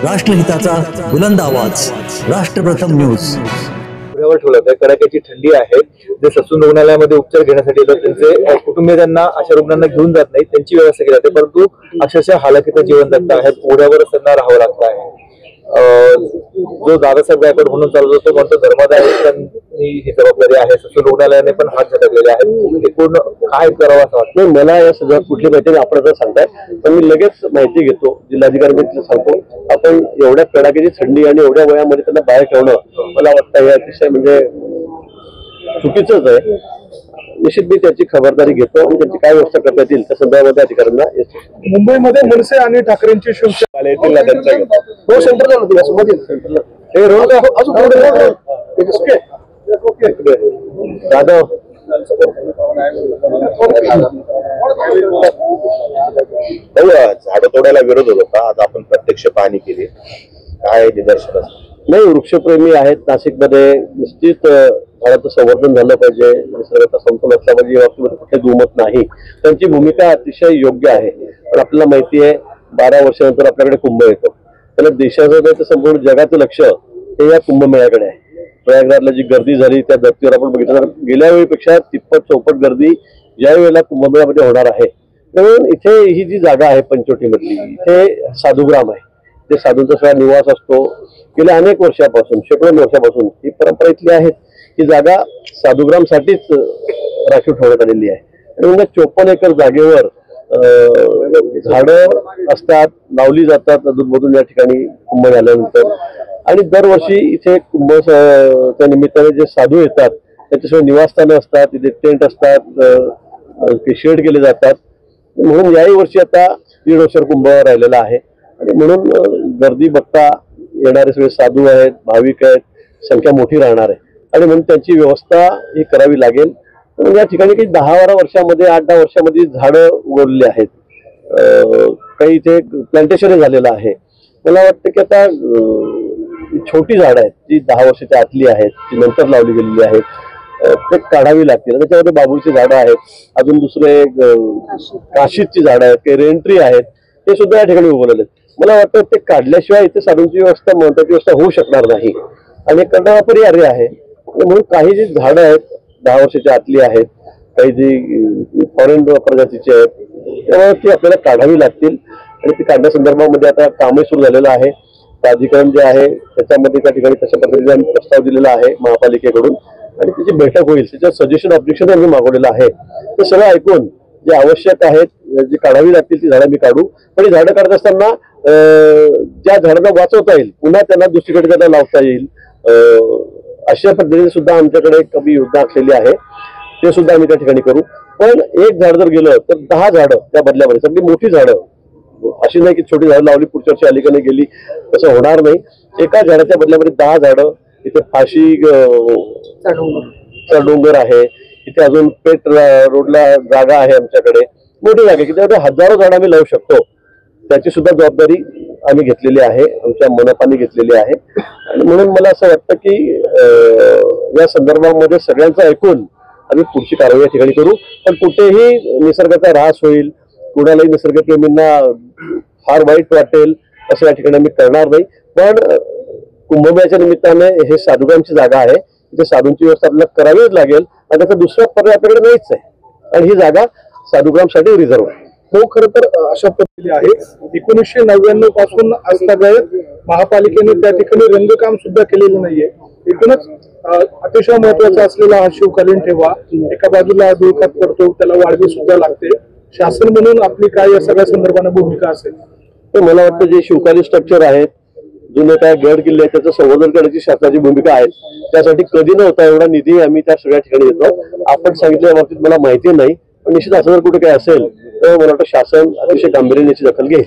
राष्ट्रहिताचा बुलंद आवाज, राष्ट्रप्रथम न्यूज। पुण्यावर ठेवलं आहे। कडाक्याची थंडी आहे। जे ससून रुग्णालयामध्ये उपचार घेण्यासाठी येतात त्यांचे कुटुंबीय त्यांना अशा रुग्णांना घेऊन जात नाही, त्यांची व्यवस्था केली जाते, परंतु अक्षरशः हालाकीचं जीवन जगत आहेत। ओढ्यावरच त्यांना राहावं लागतं आहे। जो दादासाहेब गायकवाड म्हणून चालू होतो म्हणतो धर्मादायांनी ही जबाबदारी आहे। ससून रुग्णालयाने पण हात झटकलेले आहेत। एकूण काय करावं असं वाटतं? मला या सगळ्यात कुठली माहिती आपण आता सांगताय, पण मी लगेच माहिती घेतो, जिल्हाधिकारी सांगतो। आपण एवढ्या कडाक्याची थंडी आणि एवढ्या वयामध्ये त्यांना बाहेर ठेवणं मला वाटतं हे अतिशय म्हणजे चुकीचंच आहे। निश्चित मी त्याची खबरदारी घेतो आणि त्याची काय व्यवस्था करता येईल त्या संदर्भामध्ये अधिकाऱ्यांना येतो। मुंबईमध्ये मनसे आणि ठाकरेंची शिवसेना येतील ना त्यांच्या हो सेंटरला होती सेंटरला हे रोड दादा झाडं तोडायला विरोध होत होता, आज आपण प्रत्यक्ष पाहणी केली, काय निदर्शन? नाही, वृक्षप्रेमी आहेत नाशिकमध्ये, निश्चित झाडाचं संवर्धन झालं पाहिजे, निसर्गाचा समतोल असला पाहिजे, या बाबतीमध्ये कुठे दुमत नाही। त्यांची भूमिका अतिशय योग्य आहे, पण आपल्याला माहिती आहे 12 वर्षानंतर आपल्याकडे कुंभ येतो, त्याला देशाचं नाही तर संपूर्ण जगाचं लक्ष हे या कुंभमेळ्याकडे आहे। प्रयागराजला जी गर्दी झाली त्या धर्तीवर आपण बघितलं तर गेल्या वेळीपेक्षा तिप्पट चौपट गर्दी ज्या वेळेला कुंभमेळ्यामध्ये होणार आहे। म्हणून इथे ही जी जागा आहे पंचवटीमधली, इथे साधुग्राम आहे, ते साधूंचा सगळा निवास असतो। गेल्या अनेक वर्षापासून, शेकडो वर्षापासून ही परंपरा इथली आहे। ही जागा साधुग्रामसाठीच राखीव ठेवण्यात आलेली आहे आणि म्हणजे 54 एकर जागेवर झाडं असतात, लावली जातात अधूनमधून या ठिकाणी कुंभ झाल्यानंतर। आणि दरवर्षी इथे कुंभच्या निमित्ताने जे साधू येतात त्याच्याशिवाय निवासस्थानं असतात, तिथे टेंट असतात, शेड केले जातात। म्हणून याही वर्षी आता 1.5 वर्षावर कुंभ राहिलेला आहे आणि म्हणून गर्दी बघता येणारे सगळे साधू आहेत, भाविक आहेत, संख्या मोठी राहणार आहे आणि म्हणून त्यांची व्यवस्था ही करावी लागेल। म्हणून या ठिकाणी काही 10-12 वर्षामध्ये 8-10 वर्षामध्ये झाडं उगवलेली आहेत, काही इथे प्लांटेशन झालेलं आहे। मला वाटतं की आता छोटी झाडं आहेत जी 10 वर्षाच्या आतली आहेत, ती नंतर लावली गेलेली आहेत, ते काढावी लागतील। त्याच्यामध्ये बाबूळची झाडं आहेत, अजून दुसरे काशीची झाडं आहेत, काही रेंट्री आहेत, ते सुद्धा या ठिकाणी उगवलेले आहेत। मला वाटतं ते काढल्याशिवाय इथे साधूंची व्यवस्था महत्वाची व्यवस्था होऊ शकणार नाही आणि करणं अपरिहार्य आहे। म्हणून काही जी झाडं आहेत 10 वर्षाच्या आतली आहेत, काही जी फॉरेन प्रजातीची आहेत, त्यामुळे ती आपल्याला काढावी लागतील आणि ती काढण्यासंदर्भामध्ये आता कामही सुरू झालेलं आहे। प्राधिकरण जे आहे त्याच्यामध्ये त्या ठिकाणी तशा पद्धतीने प्रस्ताव दिलेला आहे महापालिकेकडून आणि त्याची बैठक होईल, त्याच्यात सजेशन ऑब्जेक्शन आम्ही मागवलेलं आहे। ते सगळं ऐकून जे आवश्यक आहेत, जी काढावी लागतील ती झाडं मी काढू, पण ही झाडं काढत असताना ज्या झाडांना वाचवता येईल पुन्हा त्यांना दुसरीकडे त्यांना लावता येईल अशा पद्धतीने सुद्धा आमच्याकडे कमी योजना आखलेली आहे, ते सुद्धा आम्ही त्या ठिकाणी करू। पण एक झाड जर गेलं तर 10 झाडं त्या बदल्यामध्ये, सगळी मोठी झाडं, अशी नाही की छोटी झाडं लावली पुढच्या वर्षी अलीकडे गेली, तसं होणार नाही। एका झाडाच्या बदल्यामध्ये 10 झाडं, इथे फाशीचा डोंगर आहे, इथे अजून पेट रोडला जागा आहे आमच्याकडे, मोठी जागा की त्यामध्ये हजारो झाडं आम्ही लावू शकतो, त्याची सुद्धा जबाबदारी आम्ही घेतलेली आहे, आमच्या मनपाने घेतलेली आहे। आणि म्हणून मला असं वाटतं की या संदर्भामध्ये सगळ्यांचं ऐकून आम्ही पुढची कारवाई या ठिकाणी करू, पण कुठेही निसर्गाचा ऱ्हास होईल, कुणालाही निसर्गप्रेमींना फार वाईट वाटेल असं या ठिकाणी आम्ही करणार नाही। पण कुंभमेळ्याच्या निमित्ताने हे साधुग्रामची जागा आहे, तिथे साधूंची व्यवस्था आपल्याला करावीच लागेल आणि त्याचा दुसरा पर्याय आपल्याकडे नाहीच आहे आणि ही जागा साधुग्रामसाठी रिझर्व्ह आहे। हो, खरं तर अशा पद्धतीने आहे 1999 पासून आजतागायत महापालिकेने त्या ठिकाणी रंगकाम सुद्धा केलेलं नाहीये। एकूणच अतिशय महत्वाचा असलेला हा शिवकालीन ठेवा एका बाजूला धुळकात पडतो, त्याला वाढवी सुद्धा लागते। शासन म्हणून आपली काय या सगळ्या संदर्भाने भूमिका असेल? तर मला वाटतं जे शिवकालीन स्ट्रक्चर आहेत, जुने काय गड किल्ले आहेत, त्याचं संवर्धन करण्याची शासनाची भूमिका आहे। त्यासाठी कधी नव्हता एवढा निधी आम्ही त्या सगळ्या ठिकाणी देतो। आपण सांगितल्या बाबतीत मला माहिती नाही, पण निश्चित असं जर कुठे काय असेल तर मला वाटतं शासन अतिशय गांभीर्याने याची दखल घेईल।